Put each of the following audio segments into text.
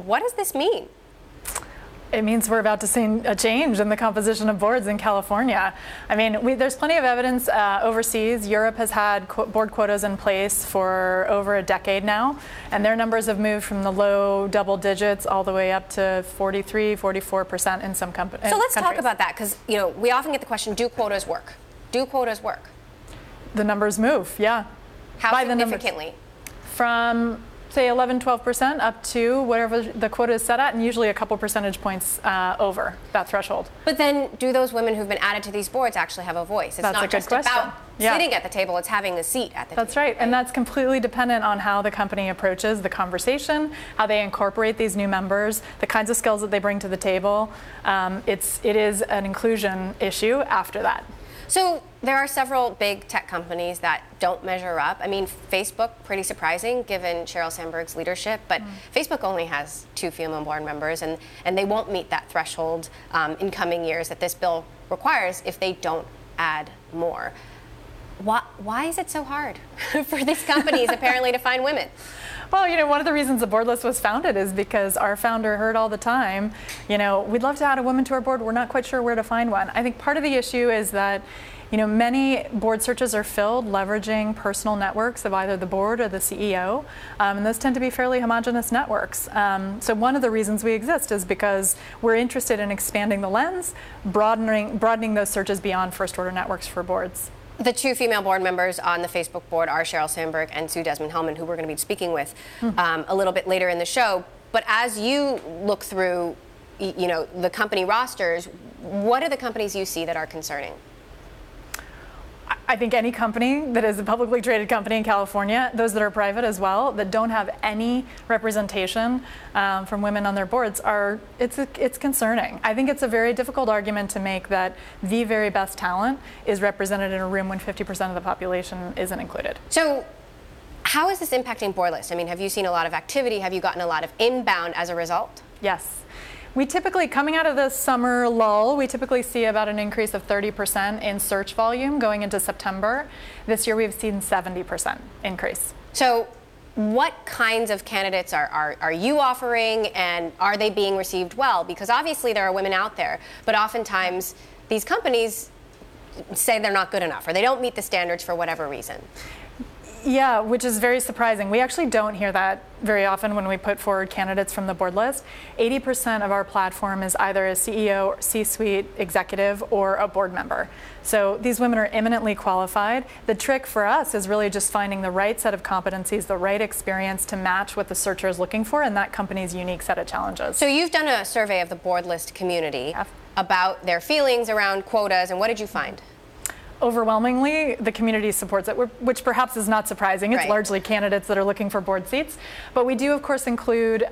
what does this mean? It means we're about to see a change in the composition of boards in California. I mean, there's plenty of evidence overseas. Europe has had board quotas in place for over a decade now, and their numbers have moved from the low double digits all the way up to 43, 44% in some countries. So let's talk about that, because we often get the question, do quotas work? Do quotas work? The numbers move, yeah. How significantly? From say 11-12% up to whatever the quota is set at, and usually a couple percentage points over that threshold. But then do those women who've been added to these boards actually have a voice? It's not just about sitting at the table, it's having a seat at the table. That's right, and that's completely dependent on how the company approaches the conversation, how they incorporate these new members, the kinds of skills that they bring to the table. It is an inclusion issue after that. So there are several big tech companies that don't measure up. I mean, Facebook, pretty surprising given Sheryl Sandberg's leadership, but Facebook only has 2 female board members, and they won't meet that threshold in coming years that this bill requires if they don't add more. Why is it so hard for these companies apparently to find women? Well, one of the reasons the board list was founded is because our founder heard all the time, we'd love to add a woman to our board, we're not quite sure where to find one. I think part of the issue is that, many board searches are filled leveraging personal networks of either the board or the CEO, and those tend to be fairly homogenous networks. So one of the reasons we exist is because we're interested in expanding the lens, broadening those searches beyond first-order networks for boards. The 2 female board members on the Facebook board are Sheryl Sandberg and Sue Desmond-Hellmann, who we're going to be speaking with a little bit later in the show. But as you look through, the company rosters, what are the companies you see that are concerning? I think any company that is a publicly traded company in California, those that are private as well, that don't have any representation from women on their boards, it's concerning. I think it's a very difficult argument to make that the very best talent is represented in a room when 50% of the population isn't included. So how is this impacting BoardList? I mean, have you seen a lot of activity? Have you gotten a lot of inbound as a result? Yes. We typically, coming out of the summer lull, we typically see about an increase of 30% in search volume going into September. This year we've seen 70% increase. So what kinds of candidates are you offering, and are they being received well? Because obviously there are women out there, but oftentimes these companies say they're not good enough or they don't meet the standards for whatever reason. Yeah, which is very surprising. We actually don't hear that very often when we put forward candidates from the board list. 80% of our platform is either a CEO, C-suite executive, or a board member. So these women are eminently qualified. The trick for us is really just finding the right set of competencies, the right experience to match what the searcher is looking for and that company's unique set of challenges. So you've done a survey of the board list community about their feelings around quotas, and what did you find? Overwhelmingly, the community supports it, which perhaps is not surprising. It's largely candidates that are looking for board seats. But we do, of course, include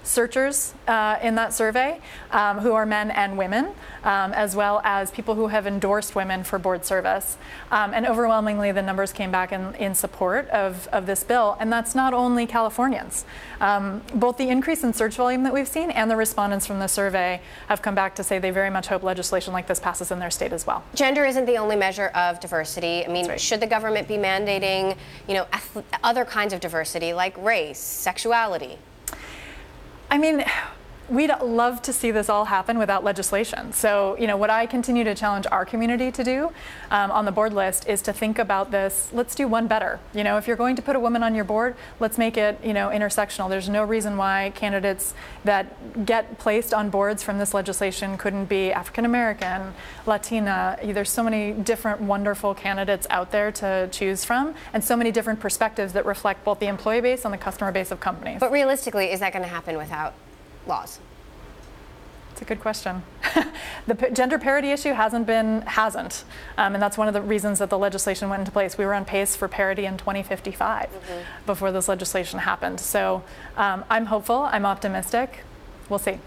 searchers in that survey who are men and women, as well as people who have endorsed women for board service. And overwhelmingly, the numbers came back in support of this bill. And that's not only Californians. Both the increase in search volume that we've seen and the respondents from the survey have come back to say they very much hope legislation like this passes in their state as well. Gender isn't the only measure of diversity. I mean, should the government be mandating, other kinds of diversity like race, sexuality? I mean, we'd love to see this all happen without legislation. So, what I continue to challenge our community to do on the board list is to think about this. Let's do one better. If you're going to put a woman on your board, let's make it, intersectional. There's no reason why candidates that get placed on boards from this legislation couldn't be African American, Latina. There's so many different wonderful candidates out there to choose from, and so many different perspectives that reflect both the employee base and the customer base of companies. But realistically, is that going to happen without laws? It's a good question. The gender parity issue hasn't. And that's one of the reasons that the legislation went into place. We were on pace for parity in 2055 before this legislation happened. So I'm hopeful, I'm optimistic. We'll see.